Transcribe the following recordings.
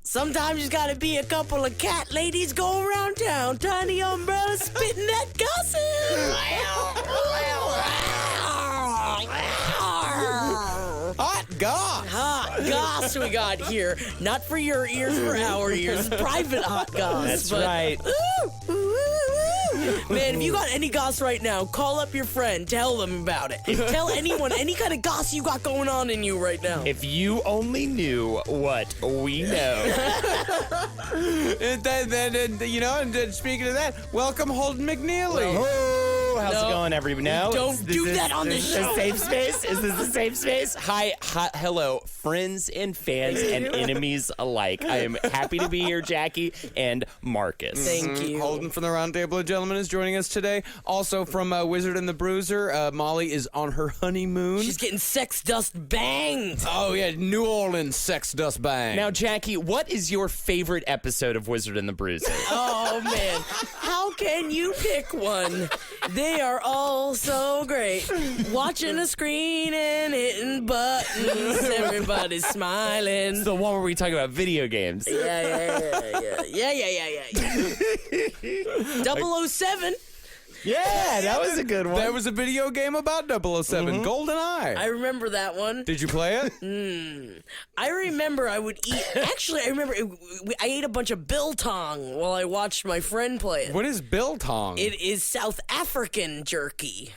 Sometimes you gotta be a couple of cat ladies going around town, tiny umbrellas, spitting that gossip. Hot goss. Hot goss we got here. Not for your ears, for our ears. Private hot goss. That's right. Man, if you got any goss right now, call up your friend. Tell them about it. Tell anyone, any kind of goss you got going on in you right now. If you only knew what we know. And speaking of that, welcome Holden McNeely. Oh, how's No. it going, everybody? No, Don't do that on the show. A safe space? Is this a safe space? Hi, hello, friends and fans and enemies alike. I am happy to be here, Jackie and Marcus. Thank you. Holden from the Roundtable of Gentlemen is joining us today. Also from Wizard and the Bruiser, Molly is on her honeymoon. She's getting sex dust banged. Oh, yeah, New Orleans sex dust bang. Now, Jackie, what is your favorite episode of Wizard and the Bruiser? Oh, man. How can you pick one? They are all so great. Watching a screen and hitting buttons. Everybody's smiling. It's the one where we talk about video games. Yeah. 007. Yeah, that was a good one. There was a video game about 007, GoldenEye. I remember that one. Did you play it? I remember I would eat. Actually, I remember I ate a bunch of biltong while I watched my friend play it. What is biltong? It is South African jerky.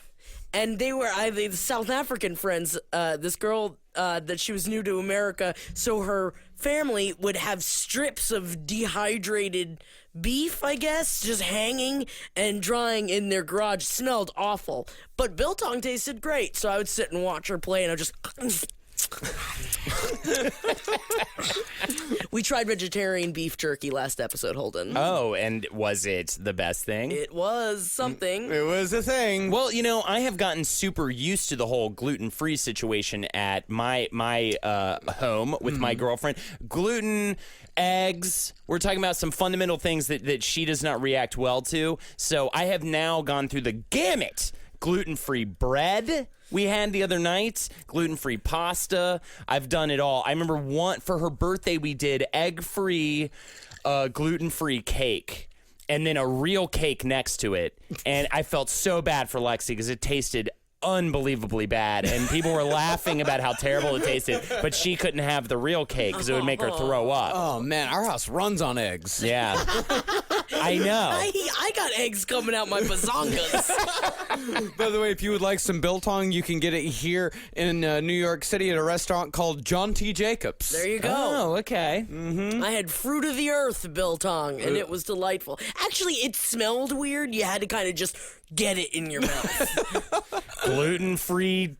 And they were the South African friends, this girl that she was new to America, so her family would have strips of dehydrated beef, I guess, just hanging and drying in their garage. Smelled awful. But biltong tasted great, so I would sit and watch her play, and I would just... We tried vegetarian beef jerky last episode, Holden. Oh, and was it the best thing? It was something. It was a thing. Well, I have gotten super used to the whole gluten-free situation at my home with my girlfriend. Gluten, eggs. We're talking about some fundamental things that she does not react well to. So I have now gone through the gamut. Gluten-free bread we had the other night, gluten-free pasta. I've done it all. I remember for her birthday we did egg-free, gluten-free cake. And then a real cake next to it. And I felt so bad for Lexi because it tasted unbelievably bad. And people were laughing about how terrible it tasted. But she couldn't have the real cake because it would make her throw up. Oh, man, our house runs on eggs. Yeah. I know. I got eggs coming out my bazongas. By the way, if you would like some biltong, you can get it here in New York City at a restaurant called John T. Jacobs. There you go. Oh, okay. I had fruit of the earth biltong, and it was delightful. Actually, it smelled weird. You had to kind of just get it in your mouth. Gluten-free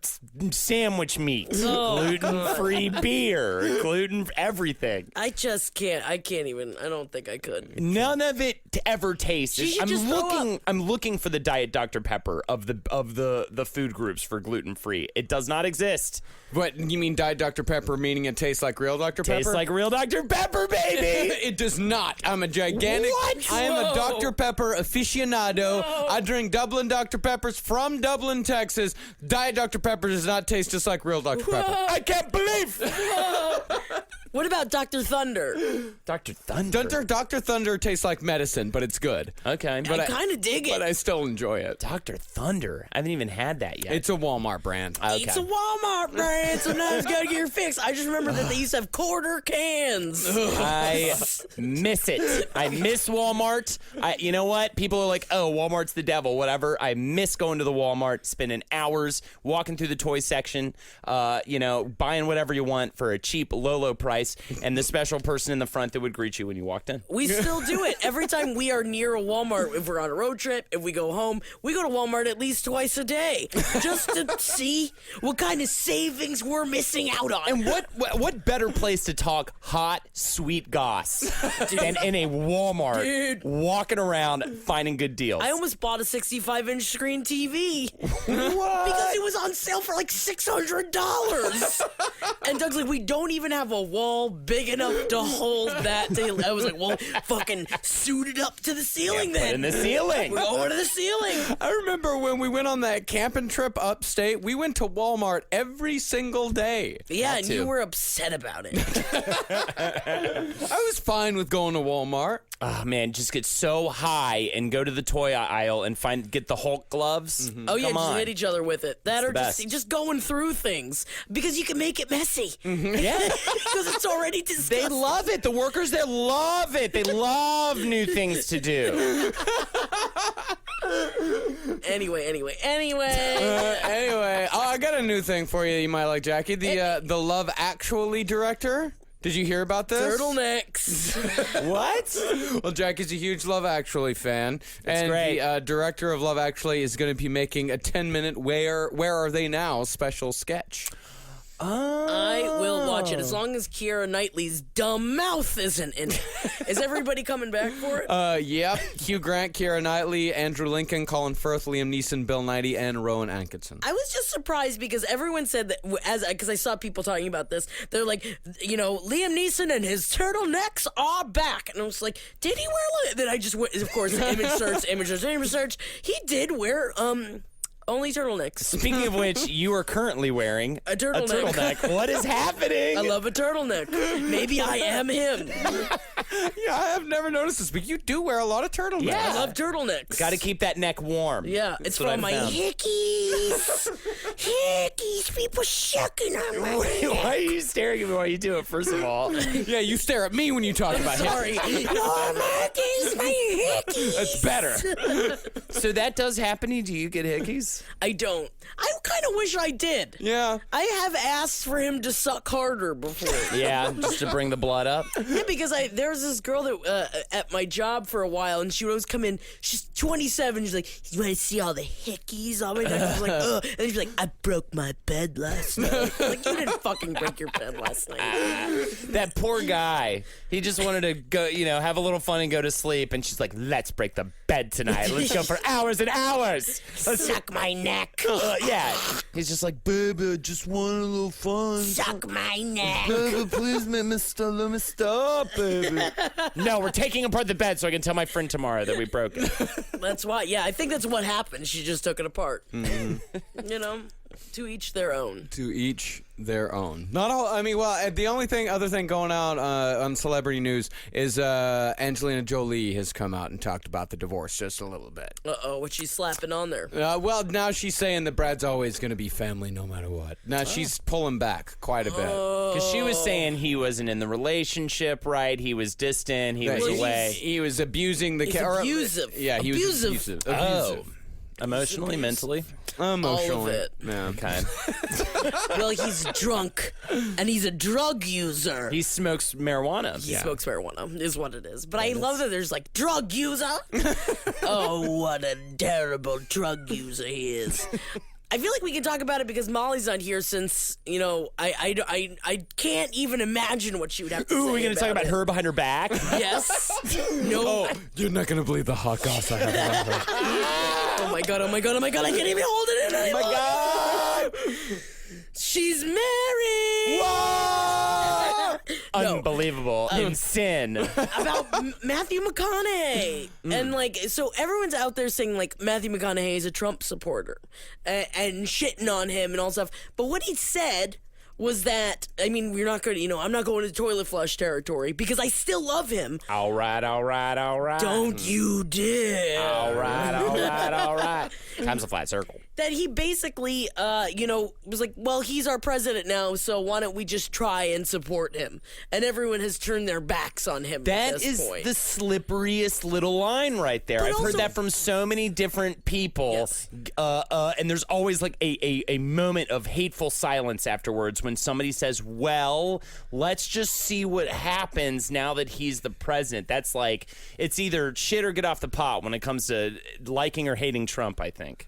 sandwich meat. Gluten-free beer. Gluten everything. I just can't. I can't even. I don't think I could. None of it ever tastes. She should just throw up. I'm looking for the Diet Dr. Pepper of the food groups for gluten-free. It does not exist. What, you mean Diet Dr. Pepper, meaning it tastes like real Dr. Pepper? Tastes like real Dr. Pepper, baby. It does not. I'm a gigantic... What? I am a Whoa. Dr. Pepper aficionado. No. I drink Dublin Dr. Peppers from Dublin, Texas. Diet Dr. Pepper does not taste just like real Dr. Pepper. I can't believe. What about Dr. Thunder? Dr. Thunder. Dr. Thunder tastes like medicine, but it's good. Okay. I kind of dig But it. I still enjoy it. Dr. Thunder. I haven't even had that yet. It's a Walmart brand. Okay. It's a Walmart brand. Sometimes you gotta get your fix. I just remember that they used to have quarter cans. I miss it. I miss Walmart. You know what? People are like, oh, Walmart's the devil, whatever. I miss going to the Walmart, spending hours walking through the toy section, buying whatever you want for a cheap, low price, and the special person in the front that would greet you when you walked in. We still do it. Every time we are near a Walmart, if we're on a road trip, if we go home, we go to Walmart at least twice a day just to see what kind of savings we're missing out on. And what better place to talk hot, sweet goss than in a Walmart walking around finding good deals. I almost bought a 65-inch screen TV because it was on sale for like $600. And Doug's like, we don't even have a wall big enough to hold that. I was like, well, fucking suit it up to the ceiling then. Put in the ceiling. We're over to the ceiling. I remember when we went on that camping trip upstate, we went to Walmart every single day. Yeah, and you were upset about it. I was fine with going to Walmart. Oh man, just get so high and go to the toy aisle and get the Hulk gloves. Oh yeah, Come just on. hit each other with it. That It's or the just going through things because you can make it messy. Yeah. Because it's already disgusting. They love it. The workers there love it. They love new things to do. Anyway. Anyway, I got a new thing for you might like, Jackie. The Love Actually director. Did you hear about this? Turtlenecks. What? Well, Jackie's a huge Love Actually fan. That's great. The director of Love Actually is going to be making a 10-minute Where Are They Now special sketch. I will watch it as long as Keira Knightley's dumb mouth isn't in it. Is everybody coming back for it? Yep. Hugh Grant, Keira Knightley, Andrew Lincoln, Colin Firth, Liam Neeson, Bill Nighy, and Rowan Atkinson. I was just surprised because everyone said that because I saw people talking about this. They're like, Liam Neeson and his turtlenecks are back, and I was like, did he wear? Then I just went, of course, image search. He did wear only turtlenecks. Speaking of which, you are currently wearing A turtleneck. What is happening? I love a turtleneck. Maybe I am him. Yeah, I have never noticed this, but you do wear a lot of turtlenecks. Yeah. I love turtlenecks. Got to keep that neck warm. Yeah, it's That's what from my I found. hickeys. Hickeys, people sucking on my Why are you staring at me while you do it, first of all? Yeah, you stare at me when you talk about him. Sorry. No, my hickeys. That's better. So that does happen to you? Do you get hickeys? I don't. I kind of wish I did. Yeah. I have asked for him to suck harder before. Yeah, just to bring the blood up. Yeah, because there was this girl that at my job for a while, and she would always come in. She's 27. She's like, "You want to see all the hickeys on my neck?" I was like, "Ugh," and she's like, "I broke my bed last night." I'm like, you didn't fucking break your bed last night. That poor guy. He just wanted to go, have a little fun and go to sleep. And she's like, "Let's break the bed tonight. Let's go for hours and hours. Let's Suck my neck. yeah." He's just like, "Baby, I just want a little fun. Suck my neck. Baby, please let me stop, baby." No, we're taking apart the bed so I can tell my friend tomorrow that we broke it. That's why. Yeah, I think that's what happened. She just took it apart. To each their own. To each their own. Not all. I mean, well, the only other thing going out on celebrity news is Angelina Jolie has come out and talked about the divorce just a little bit. Uh-oh, what she's slapping on there? Well, now she's saying that Brad's always going to be family no matter what. Now she's pulling back quite a bit. Because she was saying he wasn't in the relationship, right? He was distant. He was away. He was abusing the He's abusive. Yeah, he was Abusive. abusive. Emotionally, mentally? Emotionally. All of it. Yeah. Okay. Well, he's drunk, and he's a drug user. He smokes marijuana. He smokes marijuana, is what it is. But I love that there's like, drug user? Oh, what a terrible drug user he is. I feel like we can talk about it because Molly's not here since, I can't even imagine what she would have to say. Ooh, we're going to talk about her behind her back? Yes. No. Oh, you're not going to believe the hot goss I have about her. Oh my god, I can't even hold it in anymore. Oh my God! She's married. Whoa! No. Unbelievable. In sin. About Matthew McConaughey. And so everyone's out there saying Matthew McConaughey is a Trump supporter and shitting on him and all stuff. But what he said was that, we're not going to, I'm not going to toilet flush territory because I still love him. All right. Don't you dare. All right. Time's a flat circle. That he basically, was like, well, he's our president now, so why don't we just try and support him? And everyone has turned their backs on him That at this is point. the slipperiest little line right there. But I've also- heard that from so many different people. Yes. And there's always a moment of hateful silence afterwards when somebody says, well, let's just see what happens now that he's the president. That's it's either shit or get off the pot when it comes to liking or hating Trump, I think.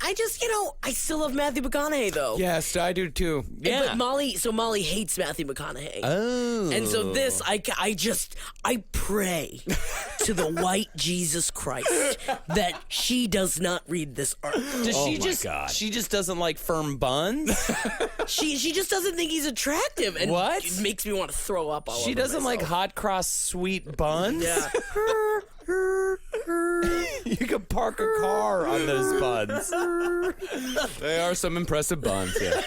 I just, I still love Matthew McConaughey though. Yes, I do too. Yeah. But Molly hates Matthew McConaughey. Oh. And so this, I pray to the white Jesus Christ that she does not read this article. Does Oh she my just? God. She just doesn't like firm buns. She just doesn't think he's attractive, and What? it makes me want to throw up all over She doesn't like myself. hot cross sweet buns. Yeah. You could park a car on those buns. They are some impressive buns. Yeah.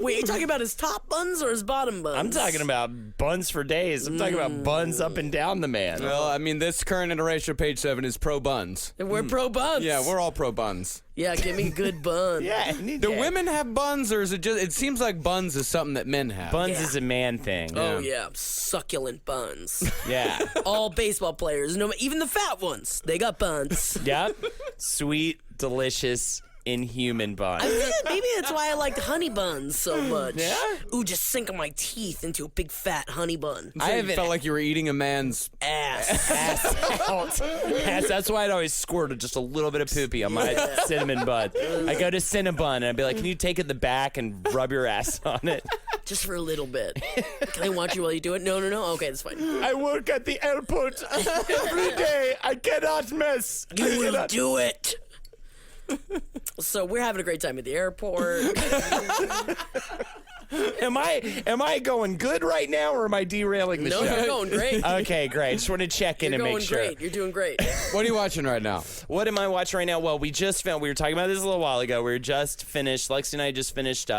Wait, are you talking about his top buns or his bottom buns? I'm talking about buns for days. I'm talking about buns up and down the man. Well, I mean, this current iteration of page 7 is pro buns. We're pro buns. Yeah, we're all pro buns. Yeah, give me good buns. Yeah. Do women have buns, or is it just? It seems like buns is something that men have. Buns Yeah. is a man thing. Oh yeah, succulent buns. Yeah. All baseball players, even the fat ones, they got buns. Yep. Sweet, delicious, inhuman buns. I think maybe that's why I like honey buns so much. Yeah? Ooh, just sinking my teeth into a big fat honey bun. I haven't felt like you were eating a man's. Ass. Ass out. That's why I'd always squirt just a little bit of poopy on my cinnamon bun. I go to Cinnabon and I'd be like, can you take it in the back and rub your ass on it? Just for a little bit. Can I watch you while you do it? No. Okay, that's fine. I work at the airport every day. I cannot miss. You will do it. So we're having a great time at the airport. Am I going good right now, or am I derailing the No, show? you're going great. Okay, great. Just want to check in You're and going make sure. great. You're doing great. What are you watching right now? What am I watching right now? Well, we were talking about this a little while ago. We were just finished. Lexi and I just finished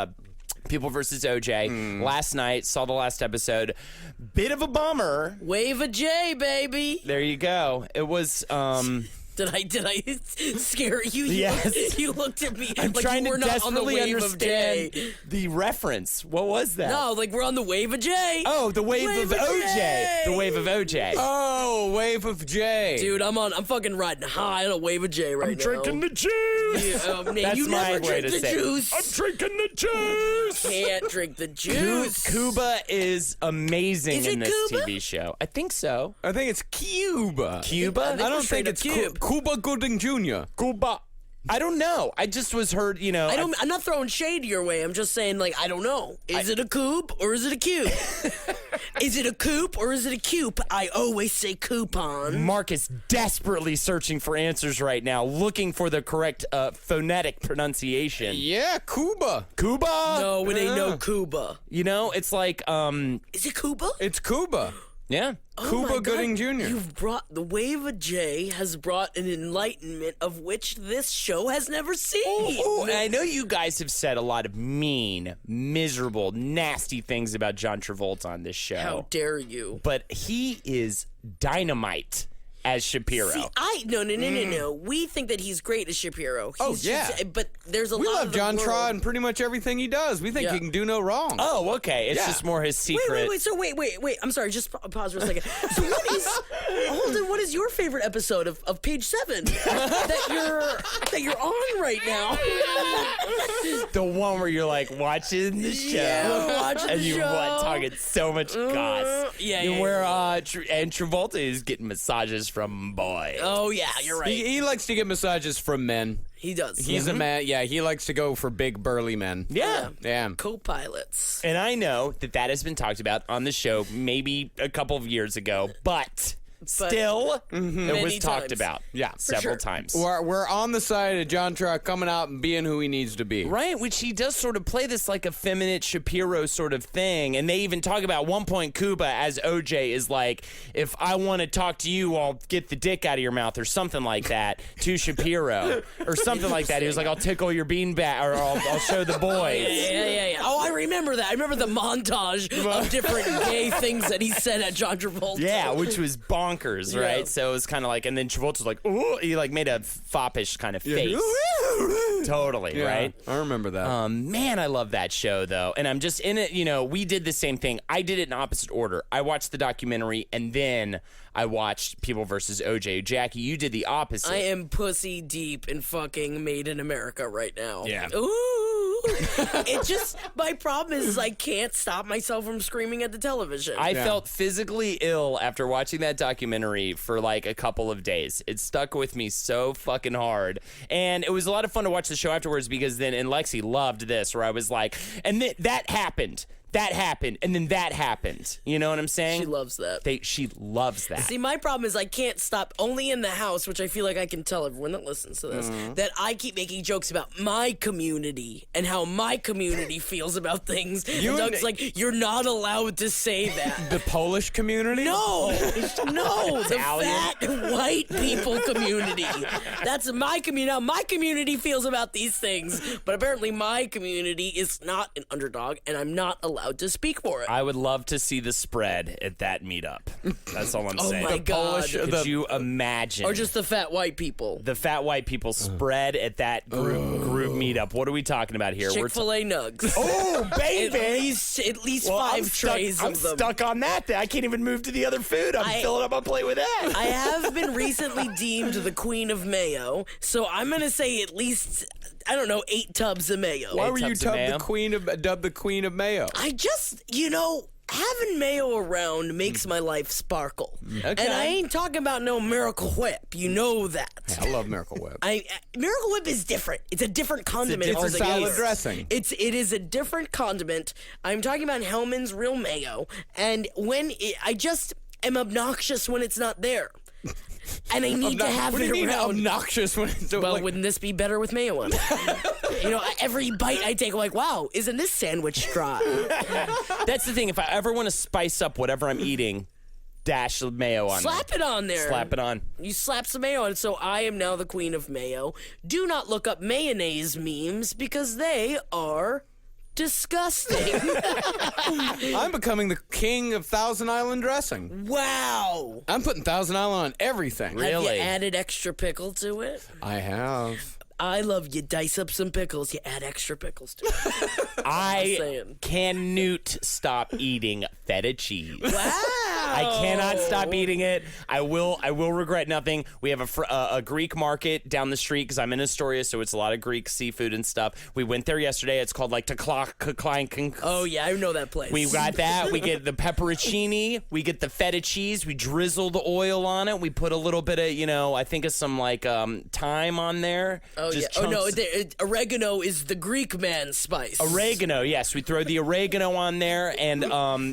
People versus OJ last night. Saw the last episode. Bit of a bummer. Wave a J, baby. There you go. It was. Did I scare you? Yes. You looked at me I'm like trying you were to not on the desperately wave understand of J. the reference. What was that? No, like we're on the wave of J. Oh, the wave of OJ. J. The wave of OJ. Oh, wave of J. Dude, I'm fucking riding high on a wave of J right now. Drinking the juice. Yeah, man, That's you my never way drink to the say it. juice. I'm drinking the juice. Can't drink the juice. Cuba is amazing Is in it this Cuba? TV show. I think so. I think it's Cuba. Cuba? I think I don't straight think up it's Cube. Cuba Gooding Jr. Cuba. I don't know. I just was heard, I'm not throwing shade your way. I'm just saying, like, I don't know. Is it a coupe or is it a cube? Is it a coupe or is it a cube? I always say coupon. Mark is desperately searching for answers right now, looking for the correct phonetic pronunciation. Yeah, Cuba. Cuba? No, it ain't no Cuba. It's like, Is it Cuba? It's Cuba. yeah. Oh my Cuba God. Gooding Jr. You've brought the wave of J has brought an enlightenment of which this show has never seen. Ooh, and I know you guys have said a lot of mean, miserable, nasty things about John Travolta on this show. How dare you? But he is dynamite as Shapiro. See, no. We think that he's great as Shapiro. Oh, He's yeah. but there's a We lot love of the John world- Travolta and pretty much everything he does. We think Yeah. he can do no wrong. Oh, okay. It's Yeah. just more his secret. Wait. So wait. I'm sorry. Just pause for a second. So Holden, what is your favorite episode of Page 7 that you're on right now? The one where you're like watching the show, Yeah, watching and the you show. talking so much goss. yeah, Where and Travolta is getting massages from boys. Oh yeah, you're right. He likes to get massages from men. He does. He's a man. Yeah, he likes to go for big burly men. Yeah. Yeah. Co-pilots. And I know that has been talked about on the show maybe a couple of years ago, but still, it was Many talked times. about. Yeah. several sure. times. We're on the side of John Travolta coming out and being who he needs to be. Right, which he does sort of play this like effeminate Shapiro sort of thing. And they even talk about one point Cuba as OJ is like, if I want to talk to you, I'll get the dick out of your mouth or something like that to Shapiro or something like that. He was like, I'll tickle your beanbag or I'll show the boys. Yeah. Oh, I remember that. I remember the montage of different gay things that he said at John Travolta. Yeah, which was bonkers, right? Yeah. So it was kind of like, and then Travolta's like, ooh, he like made a foppish kind of face. Totally, Yeah, right? I remember that. Man, I love that show though, and I'm just in it. We did the same thing. I did it in opposite order. I watched the documentary, and then I watched People versus OJ. Jackie, you did the opposite. I am pussy deep in fucking Made in America right now. Yeah. Ooh. It just, my problem is I can't stop myself from screaming at the television. I felt physically ill after watching that documentary for like a couple of days. It stuck with me so fucking hard. And it was a lot of fun to watch the show afterwards because then, and Lexi loved this, where I was like, and that happened. That happened, and then that happened. You know what I'm saying? She loves that. She loves that. See, my problem is I can't stop, only in the house, which I feel like I can tell everyone that listens to this, that I keep making jokes about my community and how my community feels about things. And Doug's like, you're not allowed to say that. The Polish community? No, the fat white people community. That's my community. Now, my community feels about these things, but apparently my community is not an underdog, and I'm not allowed to speak for it. I would love to see the spread at that meetup. That's all I'm saying. Oh my God. Could you imagine? Or just the fat white people. The fat white people spread at that group meetup. What are we talking about here? Chick-fil-A nugs. Oh, baby! At least 5 trays I'm of them. stuck on that. I can't even move to the other food. I'm filling up my plate with that. I have been recently deemed the queen of mayo, so I'm going to say at least, I don't know, 8 tubs of mayo. Why were you tubs of mayo? dubbed the queen of mayo? I just, having mayo around makes my life sparkle. Okay. And I ain't talking about no Miracle Whip. You know that. Yeah, I love Miracle Whip. Miracle Whip is different. It's a different condiment. It's a different altogether. salad dressing. It is a different condiment. I'm talking about Hellman's Real Mayo. And I just am obnoxious when it's not there. And I need to have what it do you mean around. obnoxious when it's Well, wouldn't this be better with mayo on it? Every bite I take, I'm like, wow, isn't this sandwich dry? That's the thing. If I ever want to spice up whatever I'm eating, dash the mayo on. Slap it on there. Slap it on. You slap some mayo on. So I am now the queen of mayo. Do not look up mayonnaise memes because they are disgusting. I'm becoming the king of Thousand Island dressing. Wow. I'm putting Thousand Island on everything. Have you added extra pickle to it? I have. I love you dice up some pickles, you add extra pickles to it. I cannot stop eating feta cheese. Wow. I cannot stop eating it. I will regret nothing. We have a Greek market down the street because I'm in Astoria, so it's a lot of Greek seafood and stuff. We went there yesterday. It's called like Taklak. Oh yeah, I know that place. We got that. We get the pepperoncini. We get the feta cheese. We drizzle the oil on it. We put a little bit of, I think of some like thyme on there. Oh Just yeah. Oh no, chunks. oregano is the Greek man's spice. Oregano, yes. We throw the oregano on there and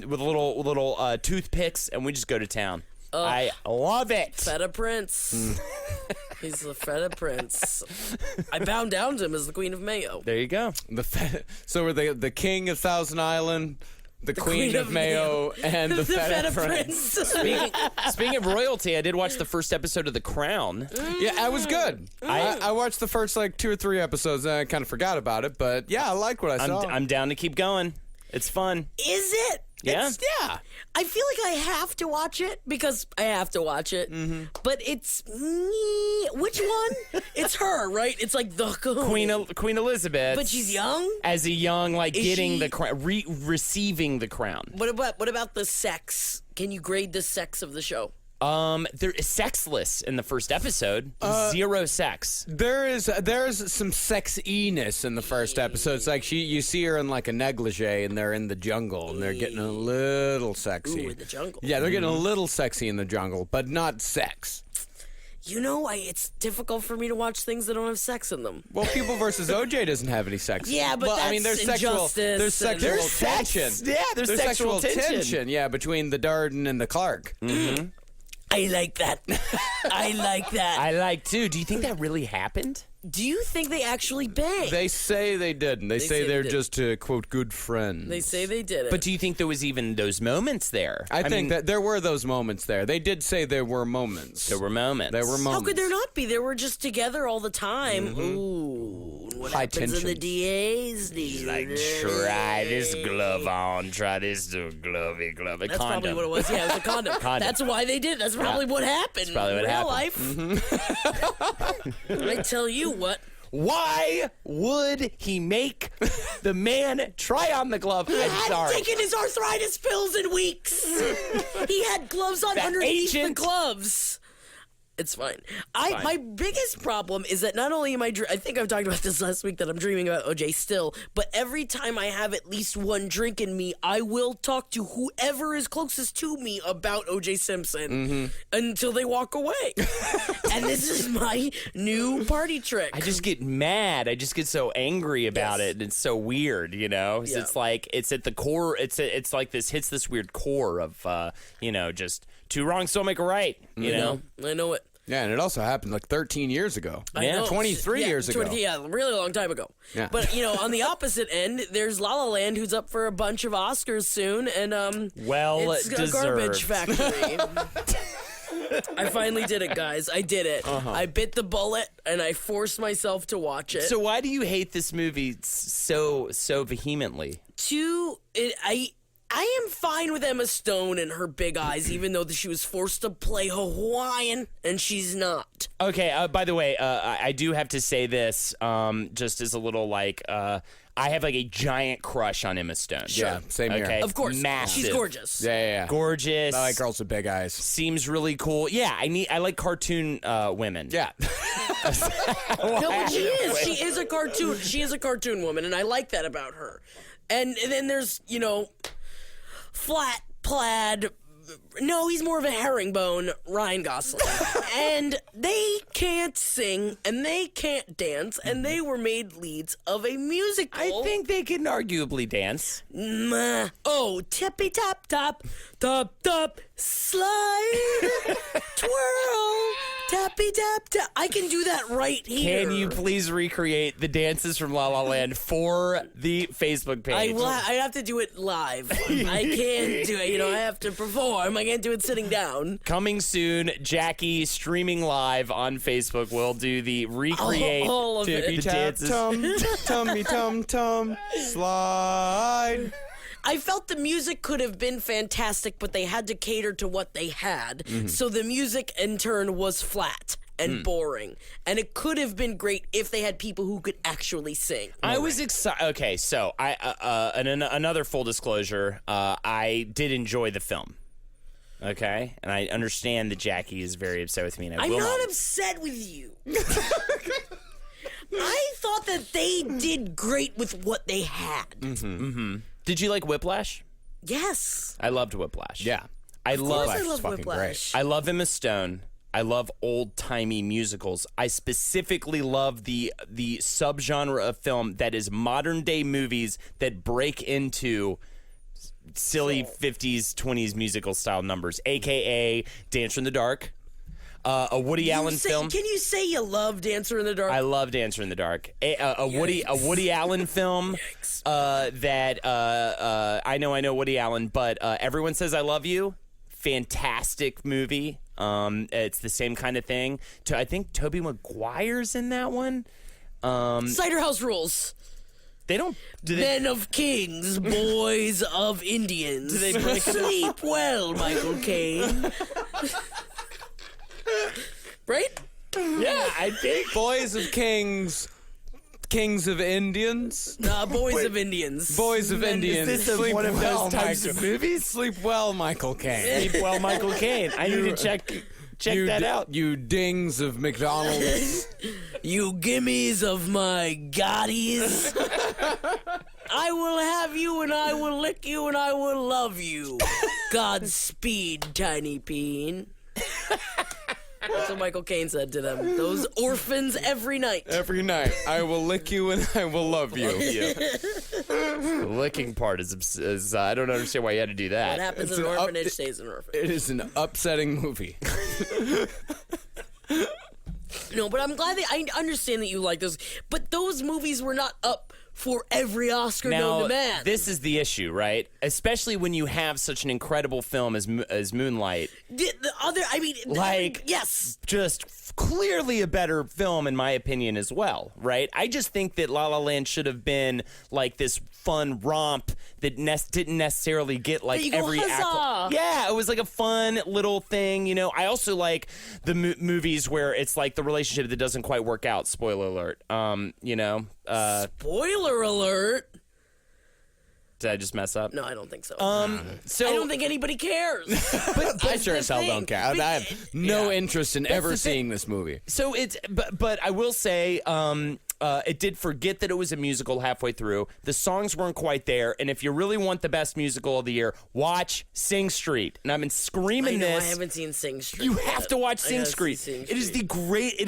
with little toothpicks, and we just go to town. I love it. Feta Prince. He's the Feta Prince. I bow down to him as the queen of mayo. There you go. So we're the king of Thousand Island, the queen of mayo, and the Feta Prince. Speaking of royalty, I did watch the first episode of The Crown. Yeah, it was good. I watched the first 2 or 3 episodes and I kind of forgot about it, but yeah, I liked what I saw. I'm down to keep going. It's fun. Is it? Yeah. Yeah. I feel like I have to watch it because I have to watch it. Mm-hmm. But it's which one? It's her, right? It's like the Queen Elizabeth. But she's young. As a young, getting the crown, receiving the crown. What about the sex? Can you grade the sex of the show? There is sexless in the first episode. 0 sex. There's some sexiness in the first episode. It's like you see her in like a negligee and they're in the jungle and they're getting a little sexy. Ooh, in the jungle. Yeah, they're getting a little sexy in the jungle, but not sex. It's difficult for me to watch things that don't have sex in them. Well, People versus OJ doesn't have any sex. Yeah, but that's there's sexual tension. Yeah, there's sexual tension. Yeah, between the Darden and the Clark. Mm-hmm. I like that. I like that. I like too. Do you think that really happened? Do you think they actually banged? They say they didn't. They say they're just, quote, good friends. They say they did it. But do you think there was even those moments there? I think that there were those moments there. They did say there were moments. There were moments. How could there not be? They were just together all the time. Mm-hmm. Ooh. What High happens tension. in the DAs? He's like, try this glove on. Try this glovey glove. That's probably what it was. Yeah, it was a condom. That's why they did it. That's probably what happened. That's probably what in real happened. Life. I tell you what. Why would he make the man try on the glove? He hadn't taken his arthritis pills in weeks. He had gloves on underneath the gloves. It's fine. My biggest problem is that not only am I think I've talked about this last week that I'm dreaming about OJ still, but every time I have at least one drink in me, I will talk to whoever is closest to me about OJ Simpson until they walk away. And this is my new party trick. I just get mad. I just get so angry about it, and it's so weird, you know? Yeah. It's like, it's at the core, it's like this hits this weird core of, just two wrongs don't make a right, you know? I know it. Yeah, and it also happened like 13 years ago. I know. 23 years ago. Yeah, really long time ago. Yeah. But, on the opposite end, there's La La Land, who's up for a bunch of Oscars soon, and it's a garbage factory. I finally did it, guys. I did it. I bit the bullet, and I forced myself to watch it. So why do you hate this movie so vehemently? I am fine with Emma Stone and her big eyes, even though she was forced to play Hawaiian, and she's not. Okay, by the way, I do have to say this, just as a little, I have, a giant crush on Emma Stone. Sure. Yeah, same here. Okay, Of course. massive. She's gorgeous. Yeah. Gorgeous. I like girls with big eyes. Seems really cool. Yeah, I like cartoon women. Yeah. No, but she is. She is a cartoon. She is a cartoon woman, and I like that about her. And then there's, flat plaid. No, he's more of a herringbone, Ryan Gosling. And they can't sing, and they can't dance, and they were made leads of a musical. I think they can arguably dance. Oh, tippy tap tap, top top, slide, twirl, tappy tap tap. I can do that right here. Can you please recreate the dances from La La Land for the Facebook page? I have to do it live. I can't do it. I have to perform. I can't do it sitting down. Coming soon, Jackie streaming live on Facebook will do the recreate All of it. the dances. Tummy tum tum slide. I felt the music could have been fantastic, but they had to cater to what they had. So the music, in turn, was flat and boring. And it could have been great if they had people who could actually sing. I was excited. Okay, so another full disclosure, I did enjoy the film. Okay, and I understand that Jackie is very upset with me, and I'm not upset with you. I thought that they did great with what they had. Did you like Whiplash? Yes. I loved Whiplash. Yeah. I love fucking Whiplash. I love Emma Stone. I love old-timey musicals. I specifically love the subgenre of film that is modern-day movies that break into silly 50s, 20s musical style numbers, a.k.a. Dancer in the Dark, a Woody Allen film. Can you say you love Dancer in the Dark? I love Dancer in the Dark. A Woody Allen film that I know Woody Allen, but Everyone Says I Love You. Fantastic movie. It's the same kind of thing. I think Tobey Maguire's in that one. Cider House Rules. They don't. Men of kings, boys of Indians. Do they break Sleep well, Michael Caine. Right? Yeah, I think. Boys of kings, kings of Indians. Boys of Indians. Boys of Indians. Is this one of those types of movies? Sleep well, Michael Caine. Sleep well, Michael Caine. I need to check that out. You dings of McDonald's. You gimmies of my goddies. I will have you and I will lick you and I will love you. Godspeed, tiny peen. That's what Michael Caine said to them. Those orphans every night. Every night. I will lick you and I will love you. The licking part is I don't understand why you had to do that. What happens in an orphanage stays in an orphanage. It is an upsetting movie. No, but I'm glad that I understand that you like those. But those movies were not up for every Oscar known to man. This is the issue, right? Especially when you have such an incredible film as Moonlight. The other, yes. Just clearly a better film, in my opinion, as well, right? I just think that La La Land should have been like this fun romp that didn't necessarily get like you go, every huzzah! Yeah, it was like a fun little thing, I also like the movies where it's like the relationship that doesn't quite work out. Spoiler alert. Spoiler alert. Did I just mess up? No, I don't think so. So I don't think anybody cares. But I sure as hell don't care. I have no interest in ever seeing this movie. So it's, but I will say, it did forget that it was a musical halfway through. The songs weren't quite there, and if you really want the best musical of the year, watch Sing Street. And I've been screaming I this. I haven't seen Sing Street. You yet. have to watch I Sing gotta see Street. Sing It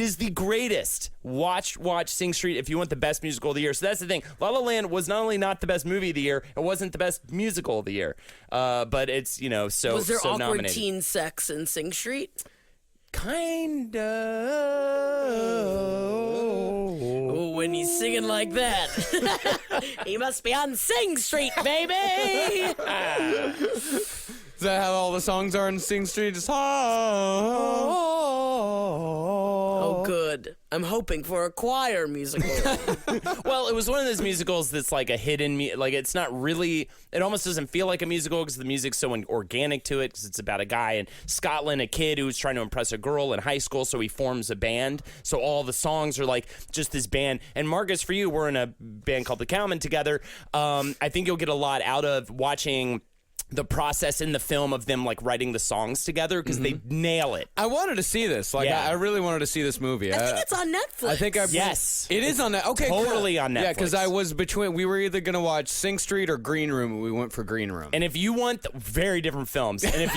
is the greatest. Watch Sing Street if you want the best musical of the year. So that's the thing. La La Land was not only not the best movie of the year, it wasn't the best musical of the year. But it's so Was there so awkward nominated. teen sex in Sing Street? Kind of. Oh, when he's singing like that, he must be on Sing Street, baby. Is that how all the songs are in Sing Street? Just Oh, good. I'm hoping for a choir musical. Well, it was one of those musicals that's like a hidden, like it's not really, it almost doesn't feel like a musical because the music's so organic to it because it's about a guy in Scotland, a kid who's trying to impress a girl in high school, so he forms a band. So all the songs are like just this band. And Marcus, for you, we're in a band called The Cowmen together. I think you'll get a lot out of watching the process in the film of them like writing the songs together because they nail it. I wanted to see this. Like, Yeah. I really wanted to see this movie. I think it's on Netflix. I think Yes. It is on that. Okay, totally cool. on Yeah, because Netflix. I was between. We were either gonna watch Sing Street or Green Room, and we went for Green Room. And if you want very different films, and if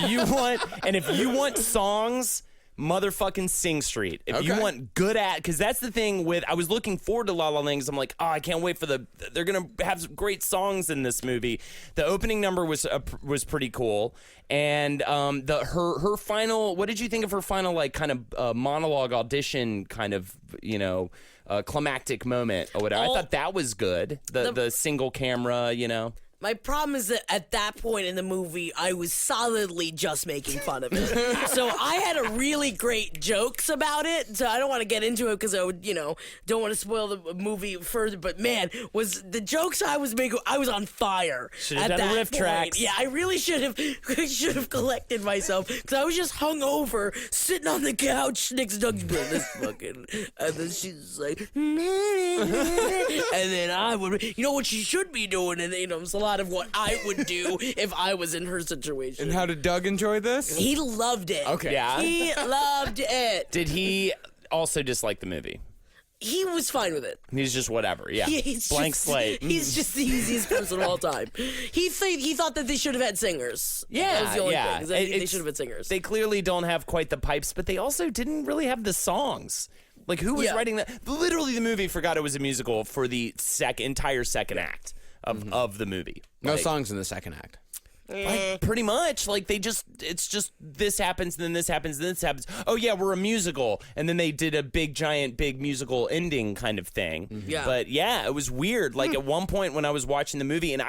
you want songs, motherfucking Sing Street. If you Okay. want good because that's the thing with, I was looking forward to La La Land 'cause I'm like, oh, I can't wait for they're gonna have some great songs in this movie. The opening number was pretty cool, and her final. What did you think of her final like kind of monologue audition kind of climactic moment or whatever? I thought that was good. The single camera, My problem is that at that point in the movie, I was solidly just making fun of it. So I had a really great jokes about it. So I don't want to get into it because I would, don't want to spoil the movie further. But man, was the jokes I was making, I was on fire. Should have at done that riff point. tracks. Yeah, I really should have collected myself because I was just hungover, sitting on the couch next to Doug's bed. This fucking, and then she's like, and then I would, what she should be doing, and it's a lot of what I would do if I was in her situation. And how did Doug enjoy this? He loved it. Okay. Yeah. He loved it. Did he also dislike the movie? He was fine with it. He's just whatever. Yeah. He's Blank just, slate. He's just the easiest person of all time. He thought that they should have had singers. Yeah, that was the only yeah. thing. Is that they It's- should have had singers. They clearly don't have quite the pipes, but they also didn't really have the songs. Like, who was Yeah. writing that? Literally, the movie forgot it was a musical for the entire second act of the movie. No Like, songs in the second act. pretty much. Like, it's just this happens, and then this happens, and then this happens. Oh, yeah, we're a musical. And then they did a big musical ending kind of thing. Yeah. But yeah, it was weird. Like, at one point when I was watching the movie, and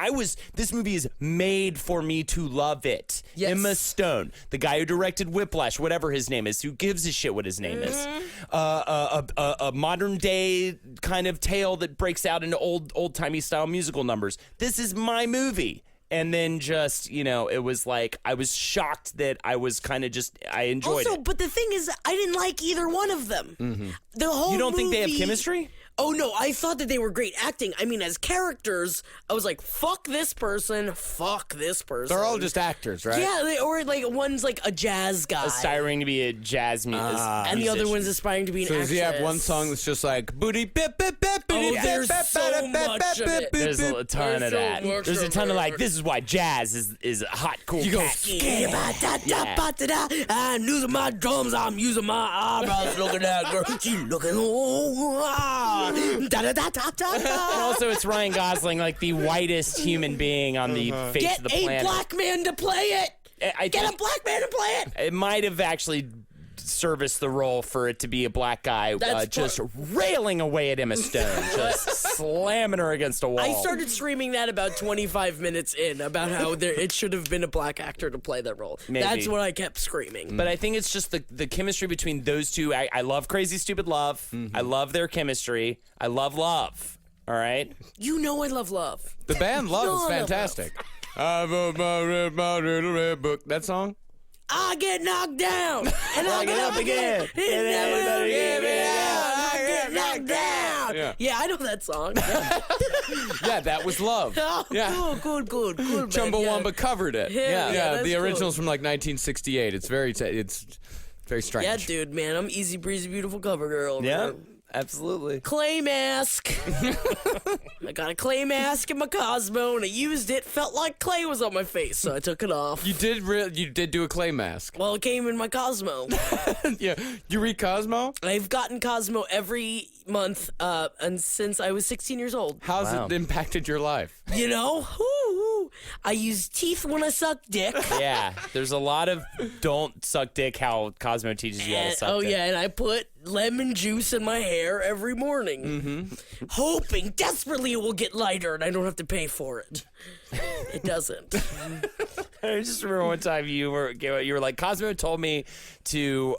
this movie is made for me to love it. Yes. Emma Stone, the guy who directed Whiplash, whatever his name is, who gives a shit what his name is. A modern day kind of tale that breaks out into old timey style musical numbers. This is my movie. And then just, it was like, I was shocked that I was kind of I enjoyed also, it. but the thing is, I didn't like either one of them. The whole You don't think they have movie- chemistry? Oh no, I thought that they were great acting. I mean, as characters, I was like, fuck this person, fuck this person. They're all just actors, right? Yeah, or like one's like a jazz guy. Aspiring to be a jazz musician. And the other one's aspiring to be an So actress. does he have one song that's just like booty bip bip bip booty Oh, there's so much of it. There's a ton There's of so that. much There's a of ton of it. like, this is why jazz is a hot, cool You go, cat. I'm using my drums, I'm using my eyebrows. Look at that girl, she looking. And also, it's Ryan Gosling, like the whitest human being on the face Get of the a planet. black man to play it. I Get a think black man to play it. it might have actually serviced the role for it to be a black guy That's just railing away at Emma Stone, just slamming her against a wall. I started screaming that about 25 minutes in about how it should have been a black actor to play that role. Maybe. That's what I kept screaming. But I think it's just the chemistry between those two. I love Crazy Stupid Love. I love their chemistry. I love Love. All right? You know I love love. The band Love No, is no, no. fantastic. I wrote my little red book. That song? I get knocked down and I get up again. And never everybody give give it it out. out. I get knockdown. Yeah, I know that song. Yeah, that was Love. Oh, Yeah. cool. Man. Chumbawamba covered it. Yeah, the that's original's from like 1968. It's very strange. Yeah, dude, man, I'm easy breezy, beautiful cover girl. Yeah, Man. absolutely. Clay mask. I got a clay mask in my Cosmo, and I used it. Felt like clay was on my face, so I took it off. You did do a clay mask. Well, it came in my Cosmo. Yeah, you read Cosmo? I've gotten Cosmo every month, and since I was 16 years old. How's it impacted your life? You know, Woo. I use teeth when I suck dick. Yeah, there's a lot of don't suck dick how Cosmo teaches you how to suck dick. Yeah, and I put lemon juice in my hair every morning, hoping desperately it will get lighter and I don't have to pay for it. It doesn't. I just remember one time you were like, Cosmo told me to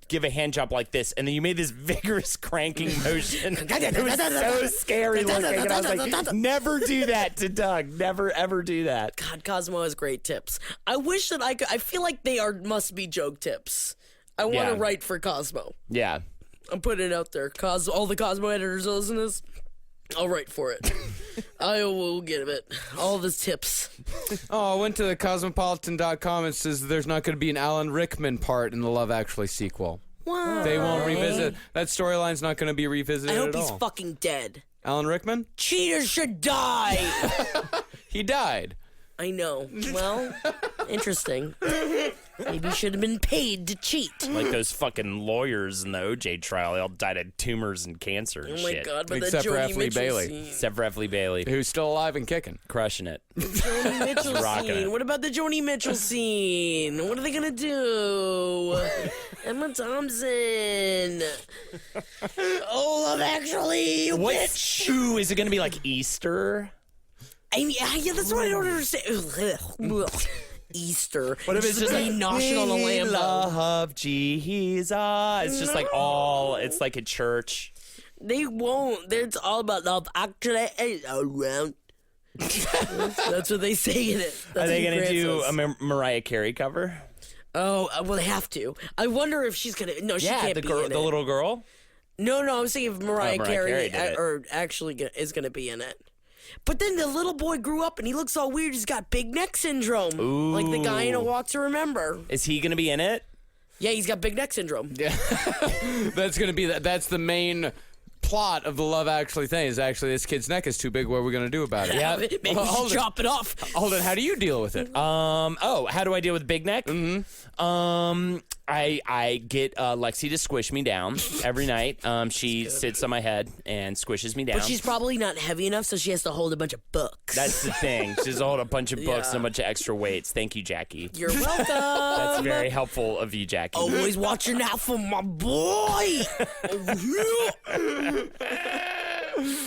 give a hand job like this, and then you made this vigorous cranking motion. It was so scary looking, and I was like, never do that to Doug. Never ever do that. God, Cosmo has great tips. I wish that I could. I feel like they must be joke tips. I want to write for Cosmo. Yeah. I'm putting it out there. All the Cosmo editors listen to this. I'll write for it. I will get it. All of his tips. Oh, I went to the cosmopolitan.com. It says there's not going to be an Alan Rickman part in the Love Actually sequel. Why? They won't revisit. That storyline's not going to be revisited I at hope he's all. fucking dead. Alan Rickman? Cheaters should die. He died. I know. Well, interesting. Maybe he should have been paid to cheat. Like those fucking lawyers in the OJ trial. They all died of tumors and cancer and Oh my shit. God! But Except that for Joni Effley Mitchell Bailey. scene. Except for Effley Bailey. Who's still alive and kicking. Crushing it. Joni Mitchell Rocking scene. it. What about the Joni Mitchell scene? What are they gonna do? Emma Thompson. Oh, Love Actually. Bitch. Ooh, is it going to be like Easter? I mean, yeah, that's what I don't understand. Easter. What if it's just me like, noshing on a we Lambo? love Jesus. It's just like it's like a church. They won't. It's all about love. Actually, around. That's what they say in it. That's Are they what going to Grant do says. a Mariah Carey cover? Oh, well, they have to. I wonder if she's gonna. No, she can't the be girl, in the it. little girl. No, I was thinking if Mariah Mariah Carey, Carey did it. or actually is gonna be in it. But then the little boy grew up and he looks all weird. He's got big neck syndrome, like the guy in A Walk to Remember. Is he going to be in it? Yeah, he's got big neck syndrome. Yeah. That's going to be that's the main plot of the Love Actually thing is actually this kid's neck is too big. What are we going to do about it? Yeah. Maybe we should chop it off. Holden, how do you deal with it? Oh, how do I deal with big neck? Mm-hmm. I get Lexi to squish me down every night. She sits on my head and squishes me down. But she's probably not heavy enough, so she has to hold a bunch of books. That's the thing. She's hold a bunch of books Yeah. and a bunch of extra weights. Thank you, Jackie. You're welcome. That's very helpful of you, Jackie. Always watching out for my boy.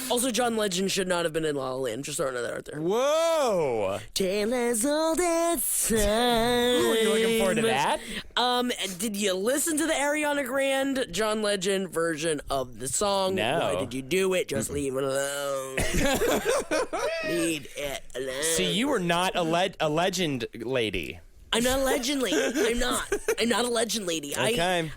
Also, John Legend should not have been in La La Land. Just throwing that out there. Whoa! Tale as old as time. Are you looking forward to that? Did you listen to the Ariana Grande John Legend version of the song? No. Why did you do it? Just leave it alone. Leave it alone. See, you were not a legend lady. I'm not a legend lady. I'm not a legend lady. Okay.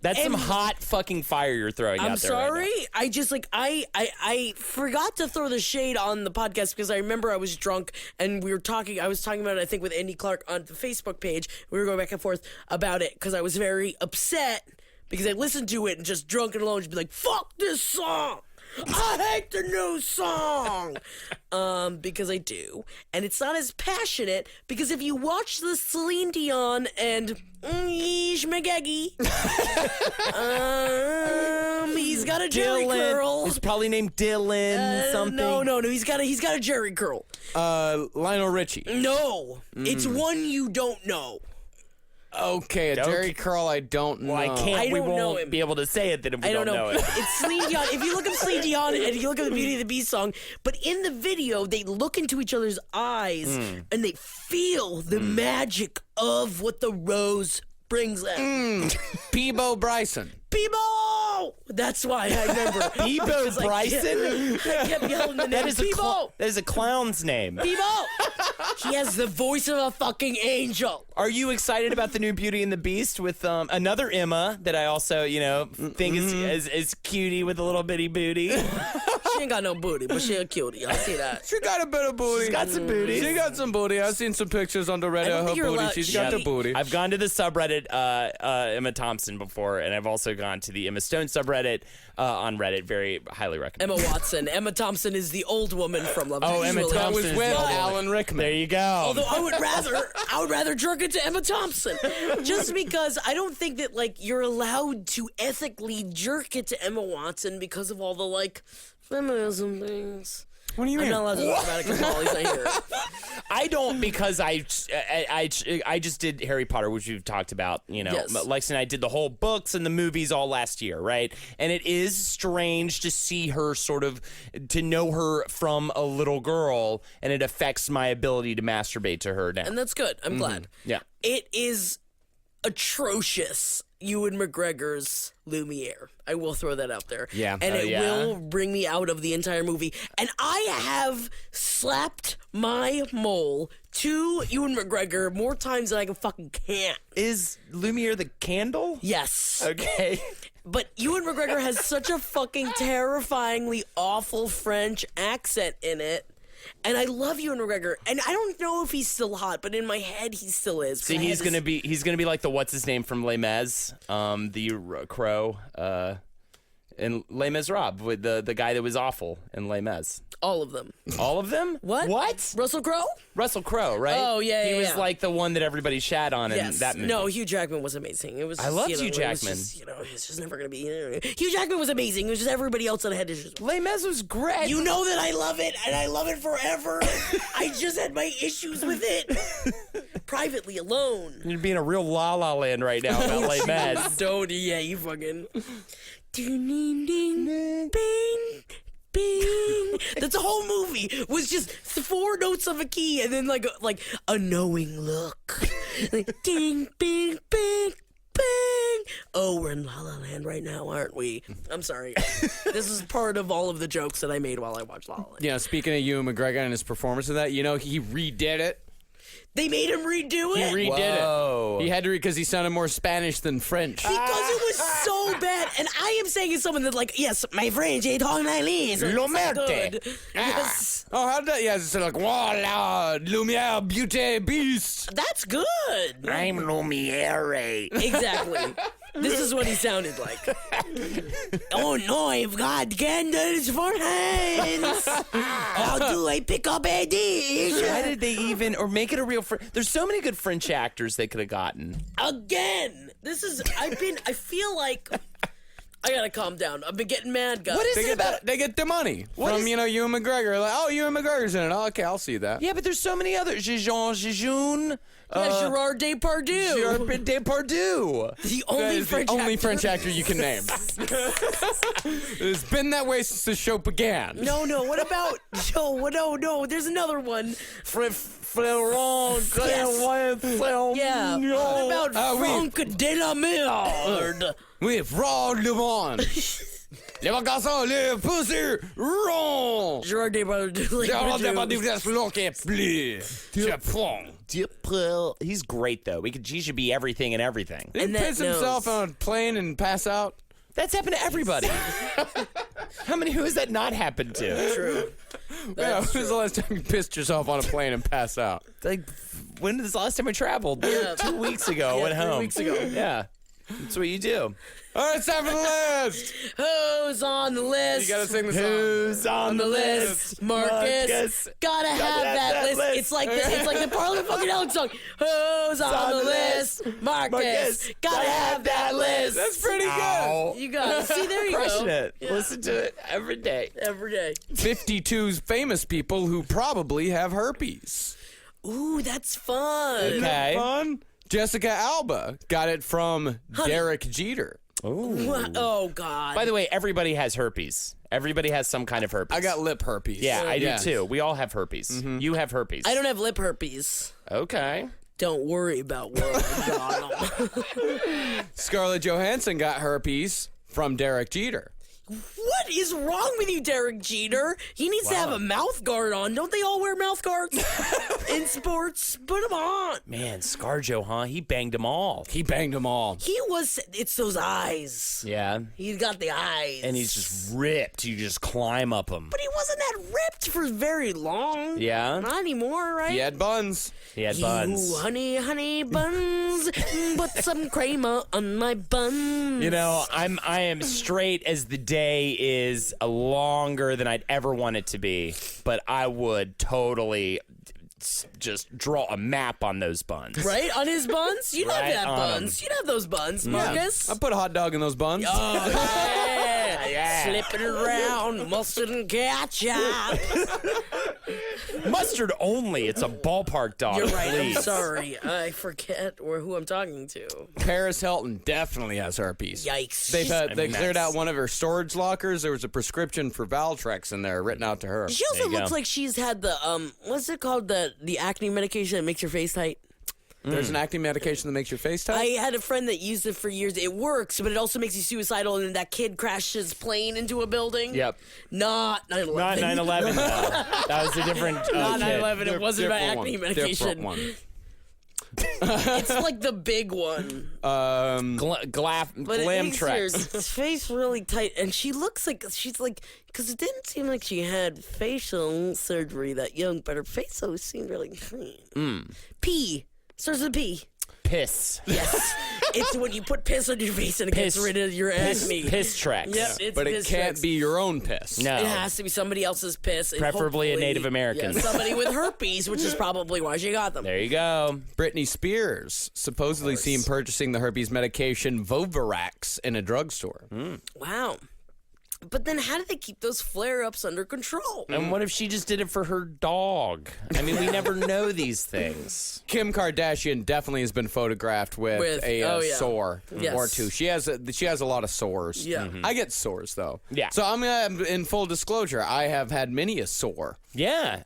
That's some hot fucking fire you're throwing I'm out there. right sorry. I just I forgot to throw the shade on the podcast because I remember I was drunk and we were talking. I was talking about it, I think, with Andy Clark on the Facebook page. We were going back and forth about it because I was very upset because I listened to it and just drunk and alone just be like, "Fuck this song. I hate the new song," because I do, and it's not as passionate. Because if you watch the Celine Dion and Schmagegi, he's got a Jerry curl. It's probably named Dylan something. No, he's got a Jerry curl. Lionel Richie. No, it's one you don't know. Okay, a Jerry curl I don't know. Well, I can't. I we don't know won't him. be able to say it then if we I don't know. it. It's Celine Dion. If you look up Celine Dion and you look at the Beauty and the Beast song, but in the video, they look into each other's eyes and they feel the magic of what the rose brings them. Peebo Bryson. Peebo! Bebo. That's why I remember. Bebo Bryson? I kept yelling the name. Bebo. That is a clown's name. Bebo. He has the voice of a fucking angel. Are you excited about the new Beauty and the Beast with another Emma that I also, think is cutie with a little bitty booty? She ain't got no booty, but she a cutie. I see that. She got a bit of booty. She's got some booty. She got some booty. I've seen some pictures on the Reddit of her booty. She's got the booty. I've gone to the subreddit Emma Thompson before, and I've also gone to the Emma Stone subreddit on Reddit. Very highly recommend. Emma Watson. Emma Thompson is the old woman from Love Oh, Emma Actually. Thompson was is with the old woman. Alan Rickman. There you go. Although I would rather jerk it to Emma Thompson, just because I don't think that you're allowed to ethically jerk it to Emma Watson because of all the feminism things. What do you mean? I'm not allowed to talk about it because Molly's not here. I don't, because I just did Harry Potter, which we've talked about. Yes. Lex and I did the whole books and the movies all last year, right? And it is strange to see her to know her from a little girl, and it affects my ability to masturbate to her now. And that's good. I'm glad. Yeah. It is atrocious, Ewan McGregor's Lumiere. I will throw that out there. Yeah. And it yeah. will bring me out of the entire movie. And I have slapped my mole to Ewan McGregor more times than I can fucking count. Is Lumiere the candle? Yes. Okay. But Ewan McGregor has such a fucking terrifyingly awful French accent in it. And I love Ewan McGregor, and I don't know if he's still hot, but in my head he still is. See, he's gonna be like the what's his name from Les Mis, the crow, in Les Miserables with the guy that was awful in Les Mis. All of them. All of them? What? What? Russell Crowe? Russell Crowe, right? Oh, yeah, He yeah, was yeah. like the one that everybody shat on in Yes. that movie. No, Hugh Jackman was amazing. It was. I loved Hugh it was Jackman. just, it's just never gonna be. Hugh Jackman was amazing. It was just everybody else that had issues. Les Mis was great. You know that I love it, and I love it forever. I just had my issues with it privately, alone. You're being a real La La Land right now about Les Mis. Don't, yeah, you fucking. Ding, ding, ding, bing, bing. That's the whole movie. Was just 4 notes of a key and then like a knowing look. Like, ding, bing, bing, bing. Oh, we're in La La Land right now, aren't we? I'm sorry. This is part of all of the jokes that I made while I watched La La Land. Speaking of Ewan McGregor and his performance of that, he redid it. They made him redo it? He redid Whoa. it. He had to because he sounded more Spanish than French. Because it was so bad. And I am saying it's someone that yes, my French ain't talking like this. Lo merte. Good. Yes. Oh, how did that? Yeah, it's like, voila, Lumiere, beauty, beast. That's good. I'm Lumiere. Exactly. This is what he sounded like. Oh no, I've got candles for hands. How do I pick up a dish? Why did they even, or make it a real There's so many good French actors they could have gotten. Again, I feel like I gotta calm down. I've been getting mad, guys. What is it about? They get the money from Ewan McGregor. Like, oh, Ewan McGregor's in it. Oh, okay, I'll see that. Yeah, but there's so many others. Jejun. Gerard Depardieu. Gerard Depardieu. The only French actor you can name. It's been that way since the show began. No. What about No. There's another one. Florent. Yeah. What about Franck Delamere? Oui, Franck Devon. Les garçons, les poussières ronds. Gerard Depardieu. Gerard Depardieu, that's looking plus. Japon. He's great though. He should be everything and everything. Did he piss himself on a plane and pass out? That's happened to everybody. Who has that not happened to? True. Yeah, when was the last time you pissed yourself on a plane and pass out? Like, when was the last time I traveled? Yeah. 2 weeks ago. I went 3 home. weeks ago. Yeah. That's what you do. All right, it's time for the list. Who's on the list? You gotta sing the song. Who's on the list? Marcus. Gotta have that list. It's like the Parliament fucking Alex song. Who's on the list? Marcus. Gotta have that list. That's pretty Ow. You got it. See, there you Crushing go. it. Yeah. Listen to it every day. Every day. 52 famous people who probably have herpes. Ooh, that's fun. Isn't that fun? Jessica Alba got it from Derek Jeter. What? Oh, God. By the way, everybody has herpes. Everybody has some kind of herpes. I got lip herpes. Yeah, I do too. We all have herpes. Mm-hmm. You have herpes. I don't have lip herpes. Okay. Don't worry about what I got. Scarlett Johansson got herpes from Derek Jeter. What is wrong with you, Derek Jeter? He needs to have a mouth guard on. Don't they all wear mouth guards in sports? Put them on. Man, ScarJo, huh? He banged them all. He banged them all. It's those eyes. Yeah. He's got the eyes. And he's just ripped. You just climb up him. But he wasn't that ripped for very long. Yeah. Not anymore, right? He had buns. He had buns. You honey, honey buns. Put some creamer on my buns. You know, I am straight as the day is longer than I'd ever want it to be, but I would totally just draw a map on those buns. Right? On his buns? You'd Right have that on buns. You'd have those buns, Marcus. I put a hot dog in those buns. Oh, yeah. Yeah. Slipping around, mustard and ketchup. Mustard only. It's a ballpark dog. You're right. Please. I'm sorry. I forget who I'm talking to. Paris Hilton definitely has herpes. Yikes. They cleared that's- out one of her storage lockers. There was a prescription for Valtrex in there written out to her. She also There you looks go. like she's had the what's it called, the acne medication that makes your face tight. There's an acne medication that makes your face tight. I had a friend that used it for years. It works, but it also makes you suicidal. And then that kid crashed his plane into a building. Yep. Not 9/11. Not 9/11. No. That was a different. Not kid. 9/11. It wasn't about Different acne one. medication. Different one. It's like the big one. Glam But it makes her Trex. face really tight, and she looks like she's like, because it didn't seem like she had facial surgery that young, but her face always seemed really clean. P starts with P. Piss. Yes, it's when you put piss on your face and it gets rid of your acne. Piss Trex. Yep, it's But it piss can't tricks. be your own piss. No. It has to be somebody else's piss, and Preferably a hopefully- Native American. Yeah, somebody with herpes, which is probably why she got them. There you go. Britney Spears supposedly seen purchasing the herpes medication Vovirax in a drugstore. Wow. But then how did they keep those flare-ups under control? And what if she just did it for her dog? I mean, we never know these things. Kim Kardashian definitely has been photographed with a sore Yes. or two. She has a lot of sores. Yeah. Mhm. I get sores though. Yeah. So I'm in full disclosure. I have had many a sore Yeah.